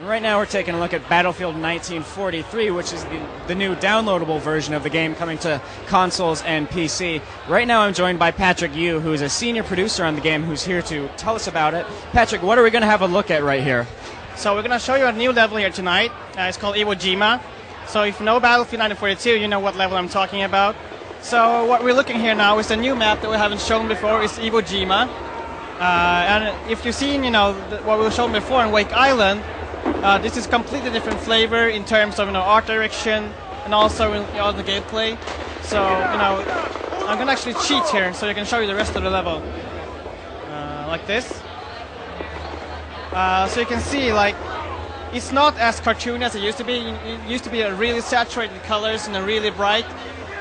Right now we're taking a look at Battlefield 1943, which is the new downloadable version of the game coming to consoles and PC. Right now I'm joined by Patrick Yu, who is a senior producer on the game, who's here to tell us about it. Patrick, what are we going to have a look at right here? So we're going to show you a new level here tonight. It's called Iwo Jima. So if you know Battlefield 1942, you know what level I'm talking about. So what we're looking here now is a new map that we haven't shown before. It's Iwo Jima. And if you've seen, what we've shown before in Wake Island, this is completely different flavor in terms of art direction and also in the gameplay. So I'm gonna actually cheat here so I can show you the rest of the level, like this. So you can see it's not as cartoony as it used to be. It used to be a really saturated colors and a really bright.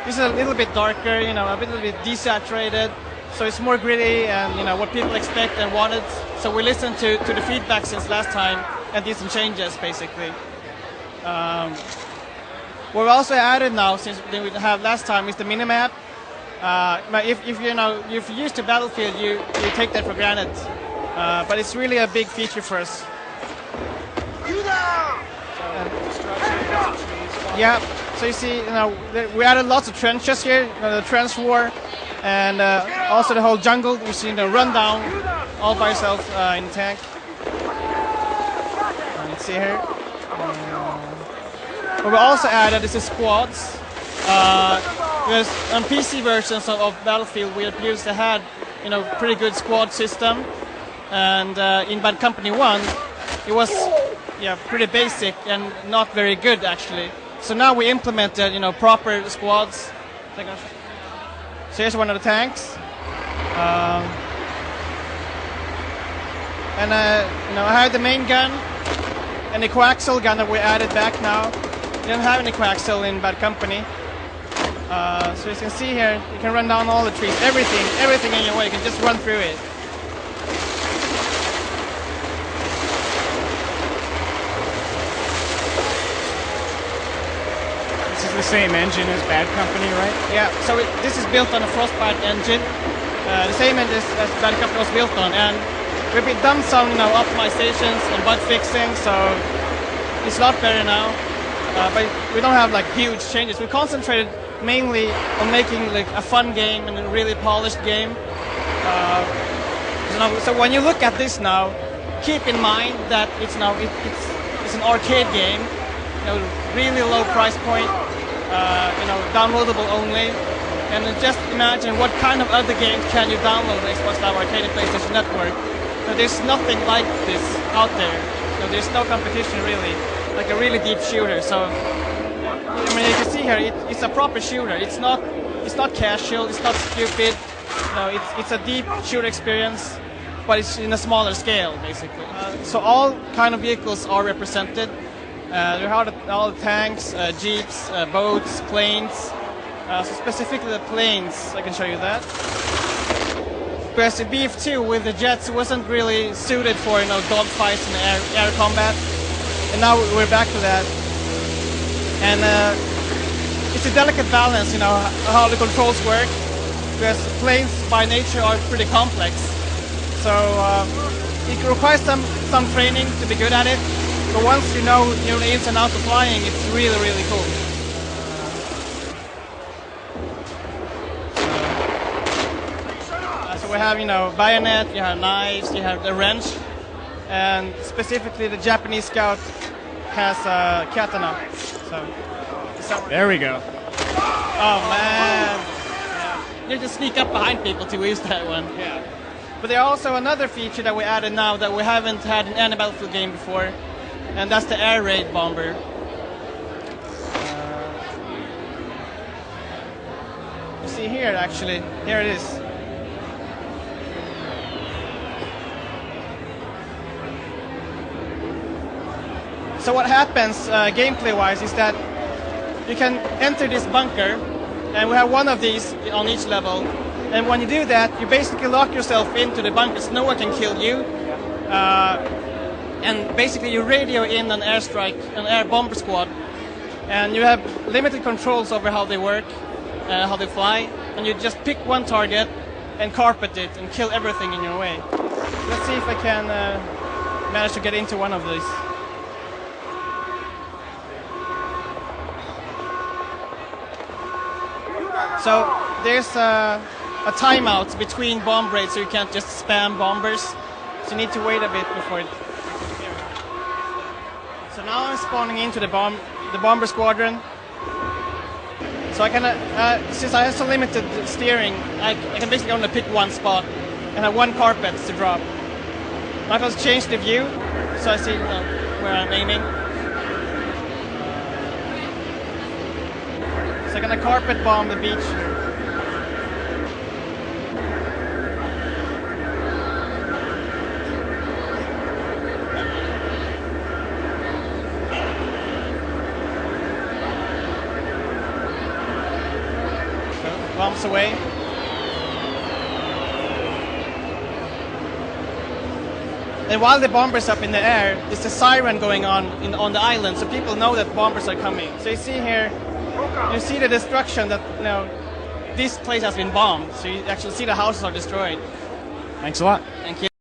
This is a little bit darker, a little bit desaturated. So it's more gritty and what people expect and wanted. So we listened to the feedback since last time and did some changes basically. What we also added now since we didn't have last time is the minimap. If you're used to Battlefield, you take that for granted. But it's really a big feature for us. Yeah. So you see, we added lots of trenches here, the trench war. And also the whole jungle, you see the rundown all by yourself in the tank. Let's see here. What we also added is the squads. Because on PC versions of Battlefield, we previously had pretty good squad system, and in Bad Company 1, it was pretty basic and not very good actually. So now we implemented proper squads. So here's one of the tanks, and I have the main gun and the coaxial gun that we added back now. We don't have any coaxial in Bad Company, so as you can see here, you can run down all the trees, everything in your way. You can just run through it. The same engine as Bad Company, right? Yeah, so this is built on a Frostbite engine. The same engine as Bad Company was built on, and we've done some optimizations and bug fixing, so it's a lot better now. But we don't have huge changes. We concentrated mainly on making a fun game and a really polished game. So when you look at this now, keep in mind that it's an arcade game, really low price point. Downloadable only, and just imagine what kind of other games can you download on Xbox Live Arcade and PlayStation Network. There's nothing like this out there. There's no competition really, like a really deep shooter. So you can see here, it's a proper shooter. It's not casual. It's not stupid. It's a deep shooter experience, but it's in a smaller scale basically. So all kind of vehicles are represented. There are all the tanks, jeeps, boats, planes. So specifically the planes, I can show you that. Because the BF2 with the jets wasn't really suited for dogfights and air combat, and now we're back to that. And it's a delicate balance, how the controls work, because planes by nature are pretty complex. So it requires some training to be good at it. But once you know the ins and outs of flying, it's really, really cool. So we have, bayonet, you have knives, you have the wrench, and specifically the Japanese scout has a katana. So there we go. Oh man! Yeah. You just sneak up behind people to use that one. Yeah. But there's also another feature that we added now that we haven't had in any Battlefield game before. And that's the air raid bomber. You see here, actually, here it is. So what happens gameplay-wise is that you can enter this bunker, and we have one of these on each level. And when you do that, you basically lock yourself into the bunker, so no one can kill you. And basically you radio in an airstrike, an air bomber squad, and you have limited controls over how they work, how they fly, and you just pick one target and carpet it and kill everything in your way. Let's see if I can manage to get into one of these. So there's a timeout between bomb raids, so you can't just spam bombers. So you need to wait a bit before it. So now I'm spawning into the bomber squadron. So I can, since I have so limited steering, I can basically only pick one spot and have one carpet to drop. I can change the view, so I see where I'm aiming. So I'm gonna carpet bomb the beach. Bombs away. And while the bomber's up in the air, there's a siren going on the island, so people know that bombers are coming. So you see here, you see the destruction that, this place has been bombed. So you actually see the houses are destroyed. Thanks a lot. Thank you.